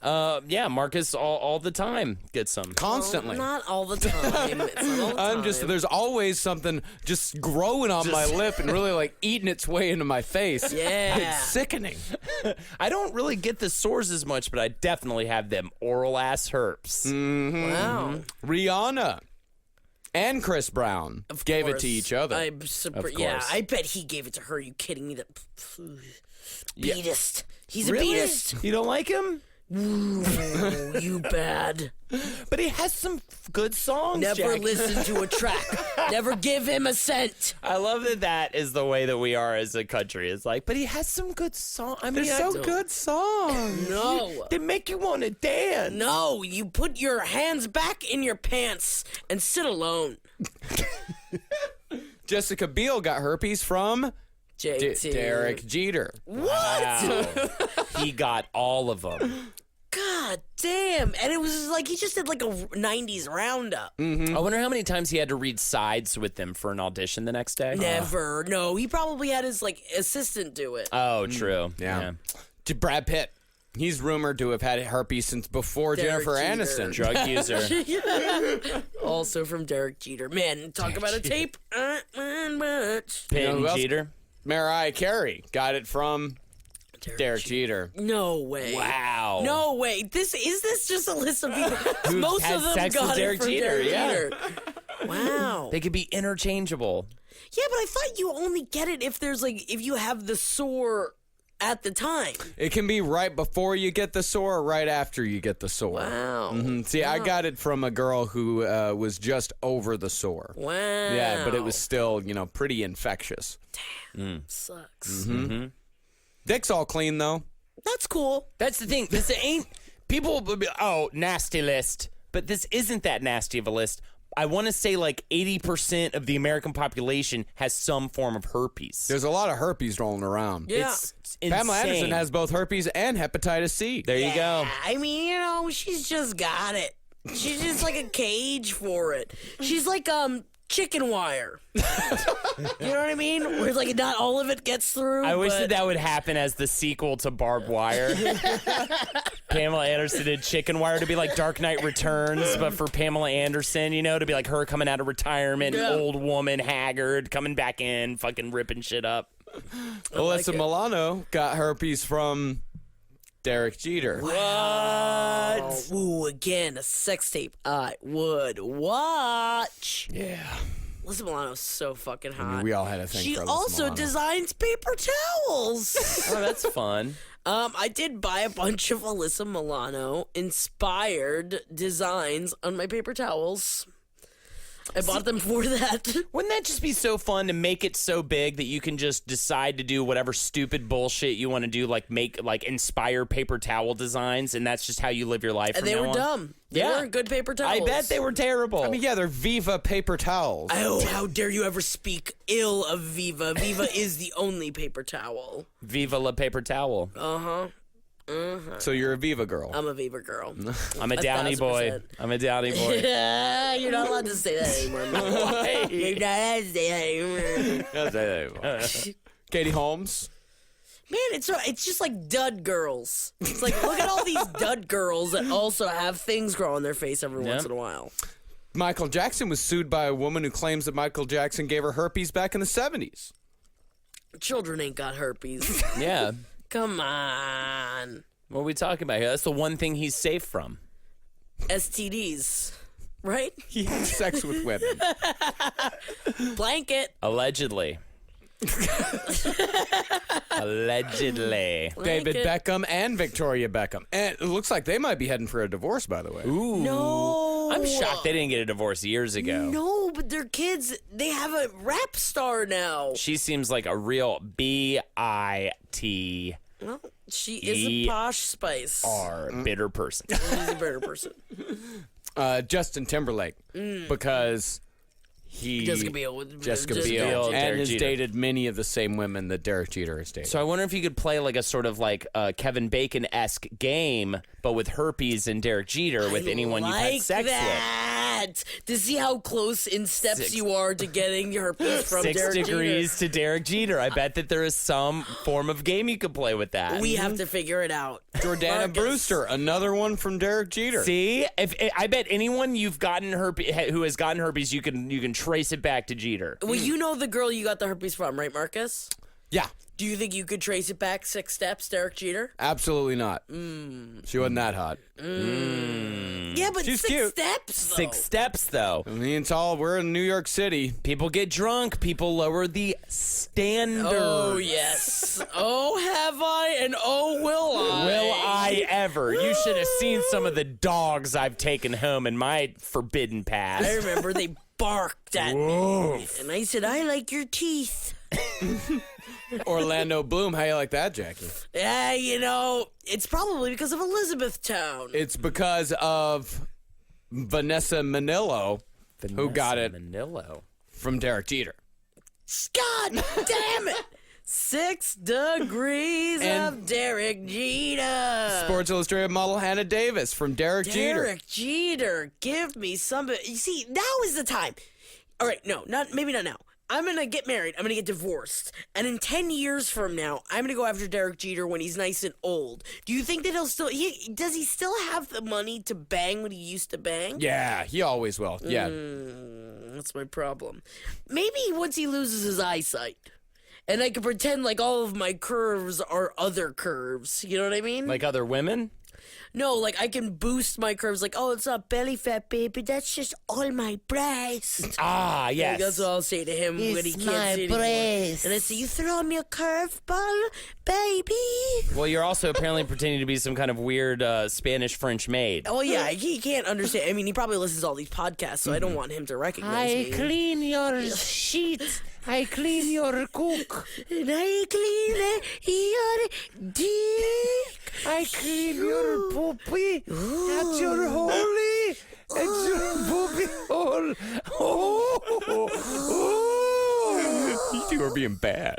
Marcus all the time gets some. constantly. Not all the time. It's not all the I'm just time. there's always something just growing on my lip and really like eating its way into my face. Yeah. It's sickening. I don't really get the sores as much, but I definitely have them oral ass herpes. Wow. Rihanna and Chris Brown gave it course. to each other. Yeah, I bet he gave it to her. Are you kidding me? That Yeah. beatist. He's a Really? beatist. You don't like him? Ooh, you bad. But he has some good songs. Never Jack. listen to a track. Never give him a cent. I love that is the way that we are as a country. It's like, but he has some good songs. I mean, They're so good songs. No. They make you want to dance. No, you put your hands back in your pants and sit alone. Jessica Biel got herpes from JT. Derek Jeter. What? Wow. He got all of them. God damn. And it was like he just did like a 90s roundup. I wonder how many times he had to read sides with them for an audition the next day. Never. No, he probably had his like assistant do it. Oh, true. Yeah. To Brad Pitt. He's rumored to have had herpes since before Derek Jennifer Jeter. Aniston. Drug user. Also from Derek Jeter. Man, talk about a tape. Much. Pitt You know and who else? Jeter. Mariah Carey got it from Derek Jeter. No way. Wow. No way. Is this just a list of people? Most had of them sex with got Derek it from Jeter, Derek yeah. Jeter. Wow. They could be interchangeable. Yeah, but I thought you only get it if if you have the sore at the time. It can be right before you get the sore or right after you get the sore. Wow. See, I got it from a girl who was just over the sore. Wow. Yeah, but it was still, pretty infectious. Sucks. Dick's all clean, though. That's cool. That's the thing. This ain't people will be, nasty list, but this isn't that nasty of a list. I want to say like 80% of the American population has some form of herpes. There's a lot of herpes rolling around. Yeah. It's Pamela insane. Anderson has both herpes and hepatitis C. There you go. I mean, she's just got it. She's just like a cage for it. She's like chicken wire. You know what I mean? Where like not all of it gets through. I wish but that would happen as the sequel to Barbed Wire. Pamela Anderson did Chicken Wire to be like Dark Knight Returns, but for Pamela Anderson, you know, to be like her coming out of retirement, Yeah. old woman, haggard, coming back in, fucking ripping shit up. Alyssa it. Milano got herpes from Derek Jeter. What? Ooh, again, a sex tape I would watch. Yeah. Alyssa Milano's so fucking hot. I mean, we all had a thing She for Alyssa also Milano. designs paper towels. Oh, that's fun. I did buy a bunch of Alyssa Milano inspired designs on my paper towels. I bought them for that. Wouldn't that just be so fun to make it so big that you can just decide to do whatever stupid bullshit you want to do, like inspire paper towel designs, and that's just how you live your life And from they now were on? dumb. They Yeah. weren't good paper towels. I bet they were terrible. I mean, yeah, they're Viva paper towels. Oh, how dare you ever speak ill of Viva. Viva is the only paper towel. Viva la paper towel. So you're a Viva girl. I'm a Viva girl. I'm a Downy boy. 1,000%. I'm a Downy boy. Yeah, you're not allowed to say that anymore. Man. You're not allowed to say that anymore. Katie Holmes. Man, it's just like dud girls. It's like, look at all these dud girls that also have things grow on their face every once in a while. Michael Jackson was sued by a woman who claims that Michael Jackson gave her herpes back in the 70s. Children ain't got herpes. Yeah. Come on. What are we talking about here? That's the one thing he's safe from. STDs. Right? He had sex with women. Blanket. Allegedly. Allegedly. David Blanket. Beckham and Victoria Beckham. And it looks like they might be heading for a divorce, by the way. Ooh. No. I'm shocked they didn't get a divorce years ago. No, but their kids, they have a rap star now. She seems like a real B-I-T-R Well, she is a posh spice. bitter person. She's a better person. Justin Timberlake. Because he... Jessica Biel. Jessica Biel. Biel. And Derek has Jeter. dated many of the same women that Derek Jeter has dated. So I wonder if you could play like a sort of like Kevin Bacon-esque game, but with herpes and Derek Jeter with anyone you've had sex with. To see how close in steps 6 you are to getting your herpes from 6 Derek degrees to Derek Jeter. I bet that there is some form of game you could play with that. Jeter. We have to figure it out. Jordana Marcus. Brewster, another one from Derek Jeter. See, I bet anyone you've gotten herpes who has gotten herpes, you can trace it back to Jeter. Well, you know the girl you got the herpes from, right, Marcus? Yeah, Do you think you could trace it back 6 steps, Derek Jeter? absolutely not. She wasn't that hot. Yeah, but She's 6 cute. steps, though. 6 steps, though. I mean, we're in New York City. People get drunk. People lower the standard. Oh, yes. Oh, have I, and oh, will I. Will I ever? You should have seen some of the dogs I've taken home in my forbidden past. I remember they barked at me, and I said, I like your teeth. Orlando Bloom, how you like that, Jackie? Yeah, you know, it's probably because of Elizabethtown. It's because of Vanessa Manillo, who got it Manillo. from Derek Jeter. God damn it! 6 degrees And- of Derek Jeter. Sports Illustrated model Hannah Davis from Derek Jeter. Derek Jeter, give me some. You see, now is the time. All right, maybe not now. I'm gonna get married. I'm gonna get divorced, and in 10 years from now, I'm gonna go after Derek Jeter when he's nice and old. Do you think that he'll still? Does he still have the money to bang what he used to bang? Yeah, he always will. Yeah. That's my problem. Maybe once he loses his eyesight, and I can pretend like all of my curves are other curves. You know what I mean? Like other women? No, like I can boost my curves. Like, oh, it's not belly fat, baby. That's just all my breast. Ah, yes. Like, that's what I'll say to him when he It's can't my see anymore. breast. And I say, you throw me a curveball, baby. Well, you're also apparently pretending to be some kind of weird Spanish-French maid. Oh yeah, he can't understand. I mean, he probably listens to all these podcasts, so I don't want him to recognize I me. clean your sheets. I clean your cook. And I clean your dick. I clean your poopy. At your holy. At your poopy hole. You two are being bad.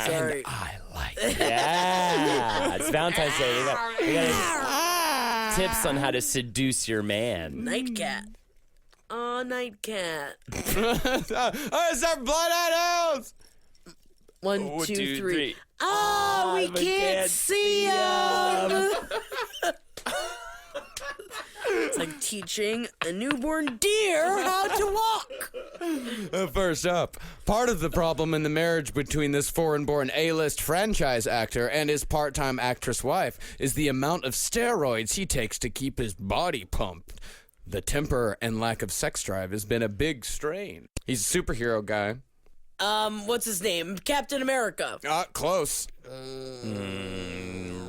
Sorry. I like it. Yeah. It's Valentine's Day. We got tips on how to seduce your man. Nightcat. all-night cat. Oh, it's our blood house. 1, 2, 3. 3. Oh, we can't see him. It's like teaching a newborn deer how to walk. First up, part of the problem in the marriage between this foreign-born A-list franchise actor and his part-time actress wife is the amount of steroids he takes to keep his body pumped. The temper and lack of sex drive has been a big strain. He's a superhero guy. What's his name? Captain America. Close.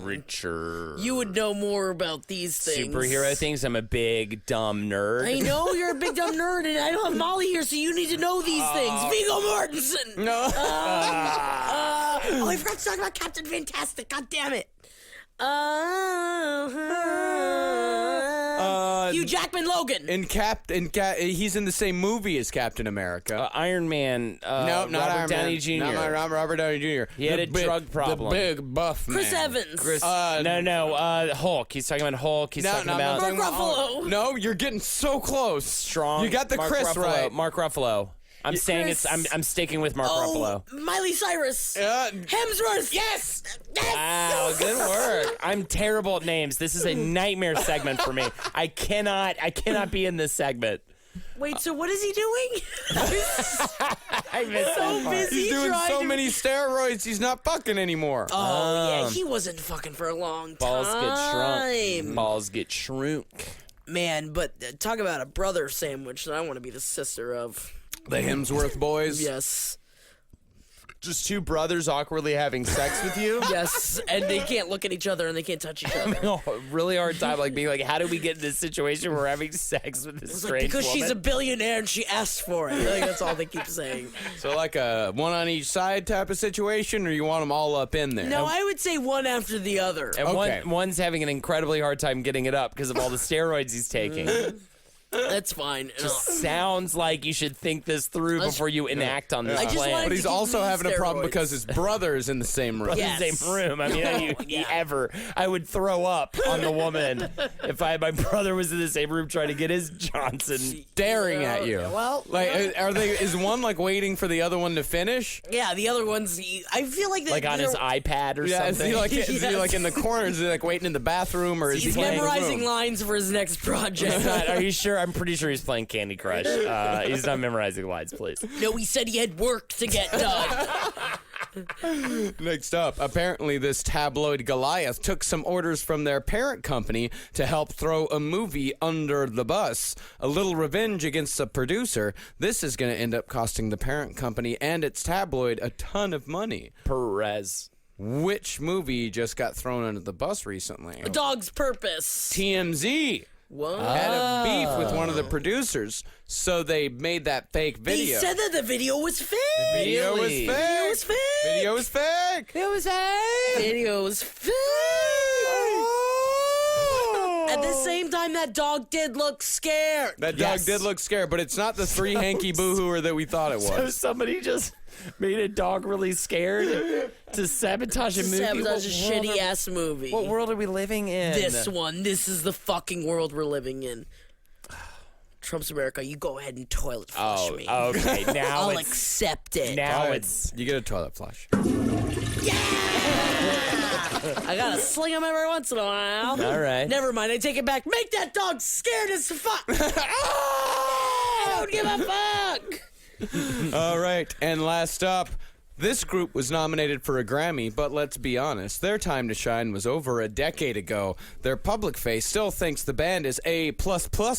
Richard. You would know more about these things. Superhero things. I'm a big dumb nerd. I know you're a big dumb nerd, and I don't have Molly here, so you need to know these things. Viggo Mortensen. No. Oh, I forgot to talk about Captain Fantastic. God damn it. Hugh Jackman Logan. He's in the same movie as Captain America. Iron Man. No, not Robert Iron Downey Man. Jr. Not Robert Downey Jr. He had a drug problem. The big buff Chris man. Evans. Hulk. He's talking about Hulk. He's talking about Mark Ruffalo. No, you're getting so close. strong. You got the Mark Chris Ruffalo. right. Mark Ruffalo. I'm saying Chris. I'm sticking with Mark Ruffalo. Miley Cyrus. Hemsworth. Yes. Wow, good work. I'm terrible at names. This is a nightmare segment for me. I cannot be in this segment. Wait, so what is he doing? I missed that part. busy. He's doing trying so to- many steroids, he's not fucking anymore. Oh, yeah, he wasn't fucking for a long time. Balls get shrunk. Balls get shrunk. Man, but talk about a brother sandwich that I want to be the sister of. The Hemsworth boys. Yes. Just two brothers awkwardly having sex with you? Yes, and they can't look at each other and they can't touch each other. Oh, really hard time, like being like, how do we get in this situation where we're having sex with this It's like, strange because woman? she's a billionaire and she asked for it. I think that's all they keep saying. So like a one on each side type of situation, or you want them all up in there? No, I would say one after the other. And Okay. one's having an incredibly hard time getting it up because of all the steroids he's taking. That's fine. Sounds like you should think this through before you enact on this I just plan. wanted But to he's keep also these having a problem steroids. because his brother is in the same room. Yeah. In the same room. I mean, I would throw up on the woman if my brother was in the same room trying to get his Johnson. Staring at you. Well, Like, is one like waiting for the other one to finish? yeah, the other ones, I feel like Like on his iPad or Yeah, is something. is he like in the corner? Is he like waiting in the bathroom, or is He's he playing memorizing the room? lines for his next project. Are you sure? I'm pretty sure he's playing Candy Crush. He's not memorizing lines, please. No, he said he had work to get done. Next up, apparently this tabloid Goliath took some orders from their parent company to help throw a movie under the bus. A little revenge against the producer. This is going to end up costing the parent company and its tabloid a ton of money. Perez. Which movie just got thrown under the bus recently? A dog's purpose. TMZ What? had a beef with one of the producers, so they made that fake They video. said that the video was fake. Video was Really? fake. Video was fake. Video was fake. It was fake. Video was fake. At the same time, that dog did look scared. That dog Yes. did look scared, but it's not the three hanky boo-hooer that we thought it So was. somebody just made a dog really scared to sabotage a movie. Sabotage a What world shitty are- ass movie. What world are we living in? This one. This is the fucking world we're living in. Trump's America. You go ahead and toilet flush me. Okay. Now I'll it's accept it. now All right, it's you get a toilet flush. I gotta sling them every once in a while. all right. Never mind. I take it back. Make that dog scared as fuck. I don't give a fuck. All right, and last up, this group was nominated for a Grammy, but let's be honest, their time to shine was over a decade ago. Their public face still thinks the band is A++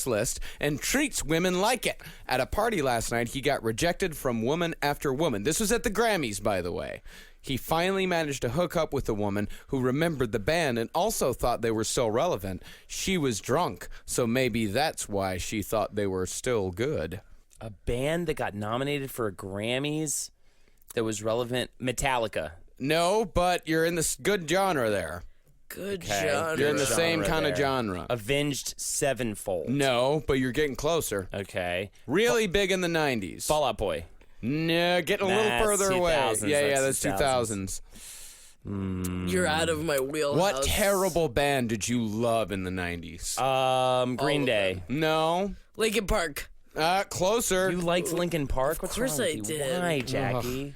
list and treats women like it. At a party last night, he got rejected from woman after woman. This was at the Grammys, by the way. He finally managed to hook up with a woman who remembered the band and also thought they were still relevant. She was drunk, so maybe that's why she thought they were still good. A band that got nominated for a Grammys that was relevant. Metallica. No, but you're in this good genre there. Good Okay. genre. You're in the Genre same kind of there. genre. Avenged Sevenfold. No, but you're getting closer. Okay. Really big in the 90s. Fall Out Boy. No, getting a little That's further away. 2000s, Yeah, that's that's 2000s. You're out of my wheelhouse. What terrible band did you love in the 90s? Green of Day. No. Linkin Park. Closer. You liked Linkin Park? What's course wrong I with you? did. Why, Jackie?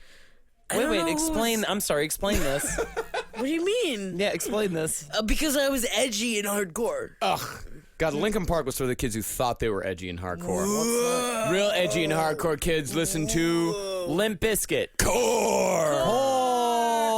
I don't know Explain. who's- I'm sorry, explain this. What do you mean? Yeah, explain this. Because I was edgy and hardcore. God, Linkin Park was for the kids who thought they were edgy and hardcore. Real edgy and hardcore kids listen to Limp Bizkit. Core.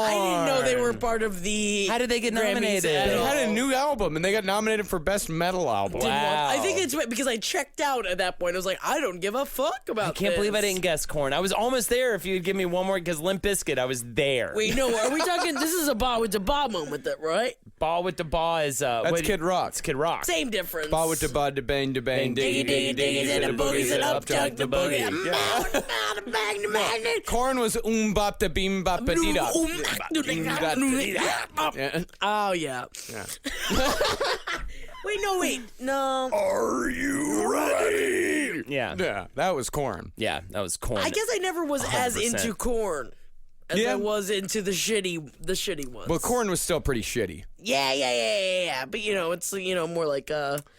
I didn't know they were part of the. How did they get Grammys nominated? at They all. had a new album, and they got nominated for Best Metal Album. Wow. I think it's because I checked out at that point. I was like, I don't give a fuck about. I can't believe I didn't guess Korn. I was almost there if you'd give me one more, because Limp Bizkit, I was there. Wait, no, are we talking? This is a Ba with the Ba moment, that right? Ball with the Ball is... That's Kid Rock. It's Kid Rock. Same difference. Ba with the ba, da bang, da bang, Diggy, diggy, diggy, and the boogies and up junk the boogie. Bang the magnet. Korn was bop da beam bop ba dee da. Oh yeah. Wait, no. Are you ready? Yeah. Yeah, that was Korn. Yeah, that was Korn. I guess I never was as 100%. into Korn as Yeah. I was into the shitty ones. But Korn was still pretty shitty. Yeah. But it's more like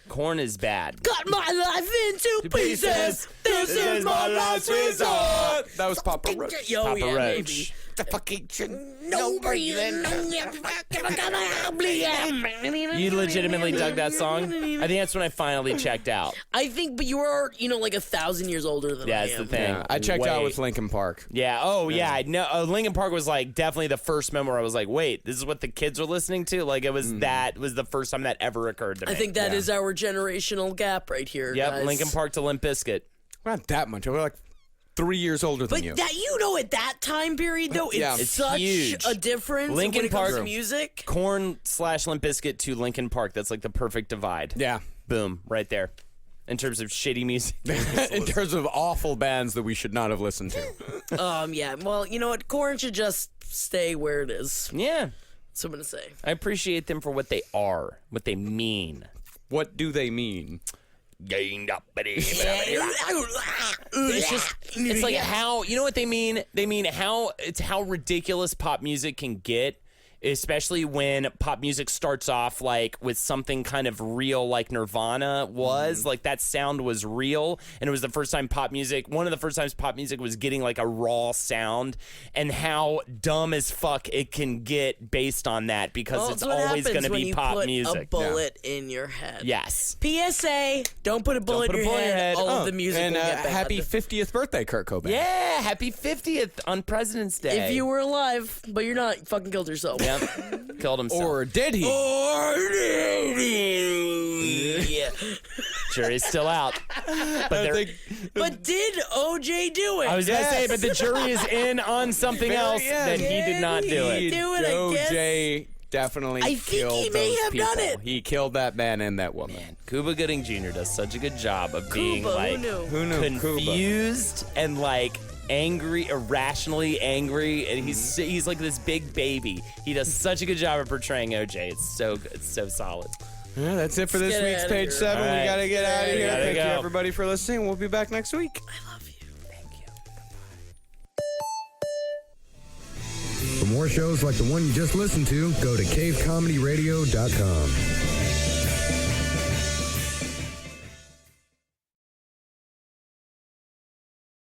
Korn is bad. cut my life into pieces. This is my last resort. That was Papa Roach. Yo, Papa yeah, Roach. maybe. The fucking No breathing. You legitimately dug that song? I think that's when I finally checked out. I think, but you are, like 1,000 years older than Yeah, I that's am. the thing. I checked out Wait. with Linkin Park. Yeah. Oh, yeah. I know. Linkin Park was like definitely the first moment where I was like, "Wait, this is what the kids are listening to." Like, it was that was the first time that ever occurred to me. I think that is our generational gap right here. Yep. guys. Linkin Park to Limp Bizkit. Not that much. We're like 3 years older than But you. that at that time period though, it's, Yeah. It's such huge. a difference Linkin when it comes Park- to music. Korn / Limp Bizkit to Linkin Park. That's like the perfect divide. Yeah. Boom. Right there. In terms of shitty music. In terms of awful bands that we should not have listened to. Yeah. Well, you know what? Korn should just stay where it is. Yeah. That's what I'm gonna say. I appreciate them for what they are, what they mean. What do they mean? Gained up. It's just, it's like how, you know what they mean? They mean how ridiculous pop music can get, especially when pop music starts off like with something kind of real, like Nirvana was. Like, that sound was real, and it was the first time one of the first times pop music was getting like a raw sound, and how dumb as fuck it can get based on that, because Well, it's what always happens going to when be you pop put music. a bullet in your head. Yes. PSA: Don't put a bullet put a in your bullet in your head. head. All of the music And will get bad. happy 50th birthday, Kurt Cobain. Yeah, happy 50th on President's Day. If you were alive, but you're not, you fucking killed yourself. Yep. Killed himself. Or did he? Yeah. Jury's still out. But But did OJ do it? I was going to say, but the jury is in on something else that he did not do it. Do it, I guess. OJ definitely I think killed he may those have people. done it. He killed that man and that woman. Cuba Gooding Jr. does such a good job of being Cuba, like who knew? Who knew Cuba? confused and like angry, irrationally angry, and he's like this big baby. He does such a good job of portraying OJ. It's so good. It's so solid. Yeah, that's it for this Get week's outta Page here. 7. All We right. got to get out of here. Gotta Thank you, go. everybody, for listening. We'll be back next week. I love you. Thank you. For more shows like the one you just listened to, go to cavecomedyradio.com.